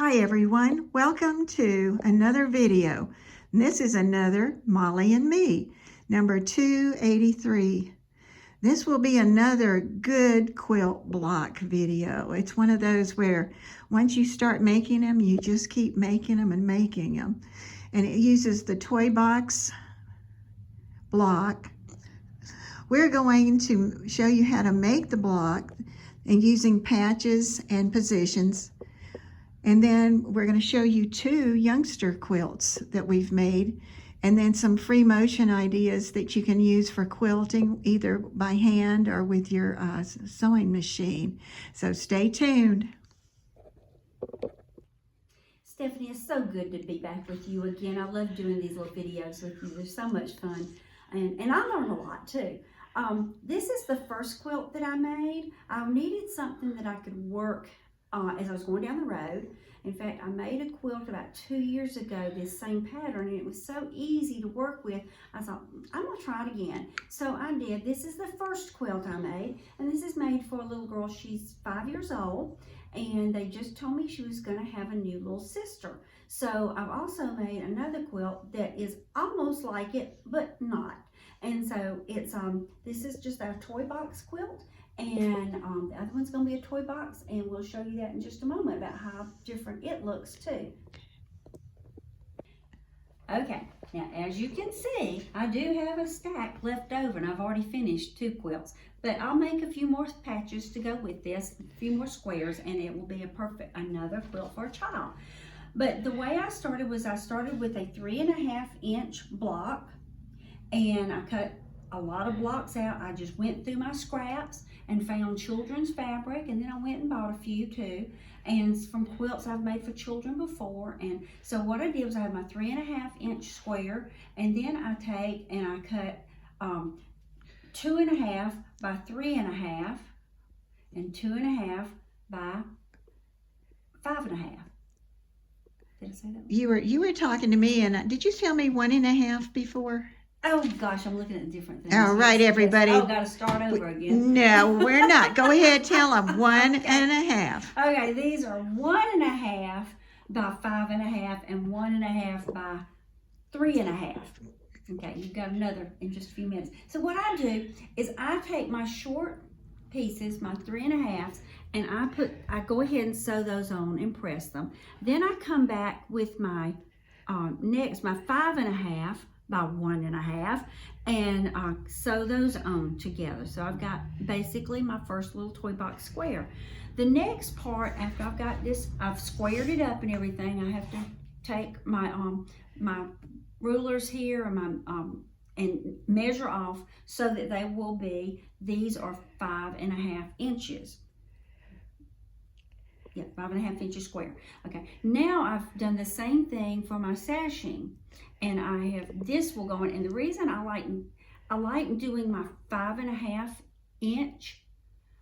Hi everyone, welcome to another video. This is another Molly and Me, number 283. This will be another good quilt block video. It's one of those where once you start making them, you just keep making them and making them. And it uses the Toybox block. We're going to show you how to make the block and using patches and positions. And then we're going to show you two youngster quilts that we've made, and then some free motion ideas that you can use for quilting either by hand or with your sewing machine. So stay tuned. Stephanie, it's so good to be back with you again. I love doing these little videos with you. They're so much fun, and I learn a lot too. This is the first quilt that I made. I needed something that I could work as I was going down the road. In fact, I made a quilt about 2 years ago, this same pattern, and it was so easy to work with. I thought, I'm gonna try it again. So I did. This is the first quilt I made, and this is made for a little girl. She's 5 years old, and they just told me she was gonna have a new little sister. So I've also made another quilt that is almost like it, but not. And so it's this is just our Toybox quilt, and the other one's going to be a Toybox, and we'll show you that in just a moment about how different it looks too. Okay, now as you can see, I do have a stack left over, and I've already finished 2 quilts, but I'll make a few more patches to go with this, a few more squares, and it will be another quilt for a child. But the way I started was I started with a 3.5 inch block, and I cut a lot of blocks out. I just went through my scraps and found children's fabric, and then I went and bought a few too, and from quilts I've made for children before. And so what I did was I had my 3.5 inch square, and then I take and I cut 2.5 by 3.5 and 2.5 by 5.5. Did I say that? You were talking to me, and did you tell me 1.5 before? Oh gosh, I'm looking at different things. All right, everybody. Oh, got to start over again. No, we're not. Go ahead, tell them 1.5. Okay, these are 1.5 by 5.5 and 1.5 by 3.5. Okay, you've got another in just a few minutes. So what I do is I take my short pieces, my 3.5s, and I go ahead and sew those on and press them. Then I come back with my next, my 5.5 by 1.5, and sew those on together. So I've got basically my first little Toybox square. The next part, after I've got this, I've squared it up and everything, I have to take my my rulers here and my and measure off so that they will be, these are 5.5 inches. Yeah, 5.5 inches square. Okay, now I've done the same thing for my sashing, and I have, this will go in, and the reason I like doing my 5.5 inch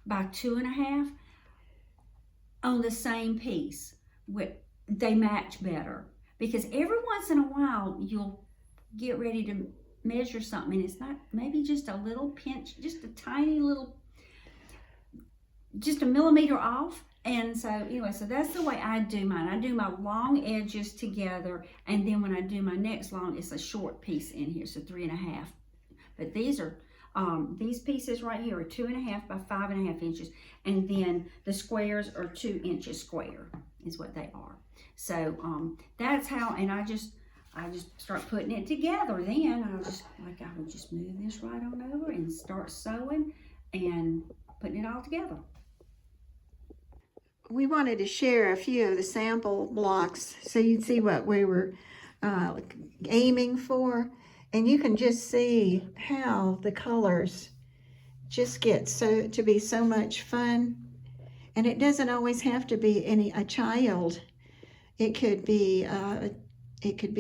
by 2.5 on the same piece, they match better, because every once in a while you'll get ready to measure something and it's not, maybe just a little pinch, just a tiny little, just a millimeter off. And so anyway, so that's the way I do mine. I do my long edges together, and then when I do my next long, it's a short piece in here, so 3.5. But these are, these pieces right here are 2.5 by 5.5 inches, and then the squares are 2 inches square is what they are. So that's how, and I just start putting it together. Then I would just move this right on over and start sewing and putting it all together. We wanted to share a few of the sample blocks so you'd see what we were aiming for, and you can just see how the colors just get to be so much fun. And it doesn't always have to be a child. It could be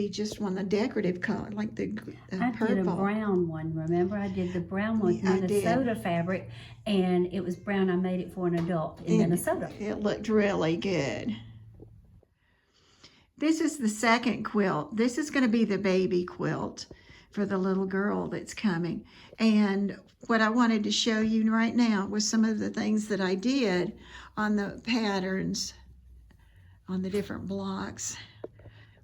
just one of the decorative color, like the purple. I did a brown one, remember? I did the brown one in Minnesota fabric, and it was brown. I made it for an adult in Minnesota. It looked really good. This is the second quilt. This is going to be the baby quilt for the little girl that's coming. And what I wanted to show you right now was some of the things that I did on the patterns on the different blocks.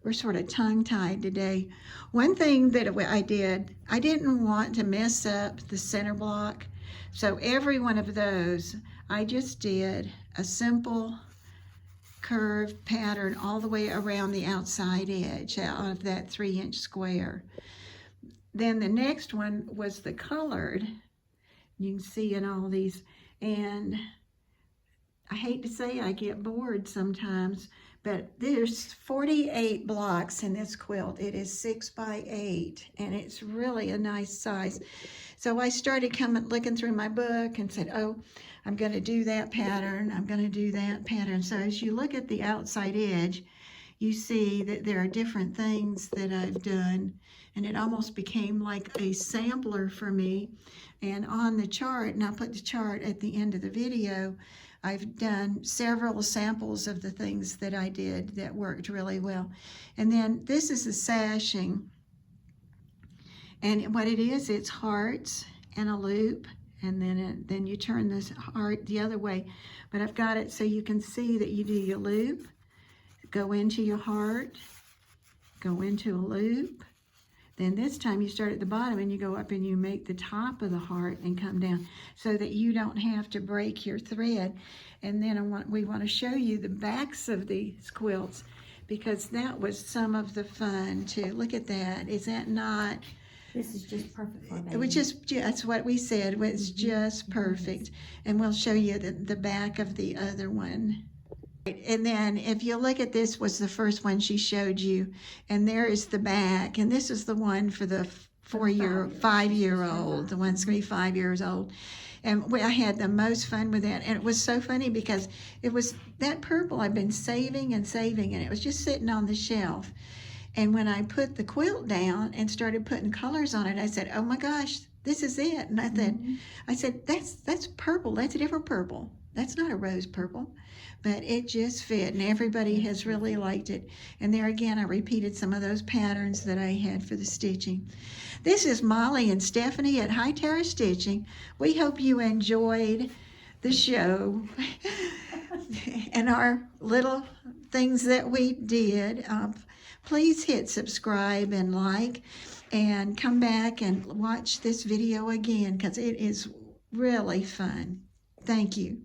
We're sort of tongue-tied today. One thing that I didn't want to mess up the center block. So every one of those, I just did a simple curved pattern all the way around the outside edge out of that 3-inch square. Then the next one was the colored. You can see in all these, and I hate to say I get bored sometimes, but there's 48 blocks in this quilt. It is 6 by 8, and it's really a nice size. So I started looking through my book and said, oh, I'm going to do that pattern. I'm going to do that pattern. So as you look at the outside edge, you see that there are different things that I've done, and it almost became like a sampler for me. And on the chart, and I'll put the chart at the end of the video, I've done several samples of the things that I did that worked really well. And then this is the sashing. And what it is, it's hearts and a loop, and then you turn this heart the other way. But I've got it so you can see that you do your loop, go into your heart, go into a loop. Then this time you start at the bottom and you go up and you make the top of the heart and come down so that you don't have to break your thread. And then we want to show you the backs of these quilts, because that was some of the fun too. Look at that. Is that not? This is just perfect for a baby. It was that's what we said. It was just perfect. And we'll show you the back of the other one. And then if you look at this, was the first one she showed you, and there is the back, and this is the one for the 5-year-old, the one's gonna be 5 years old. And I had the most fun with that, and it was so funny because it was that purple I've been saving and saving, and it was just sitting on the shelf. And when I put the quilt down and started putting colors on it, I said, oh my gosh, this is it. And I said, that's purple, that's a different purple. That's not a rose purple. But it just fit, and everybody has really liked it. And there again, I repeated some of those patterns that I had for the stitching. This is Molly and Stephanie at Hightower Stitching. We hope you enjoyed the show and our little things that we did. Please hit subscribe and like, and come back and watch this video again, because it is really fun. Thank you.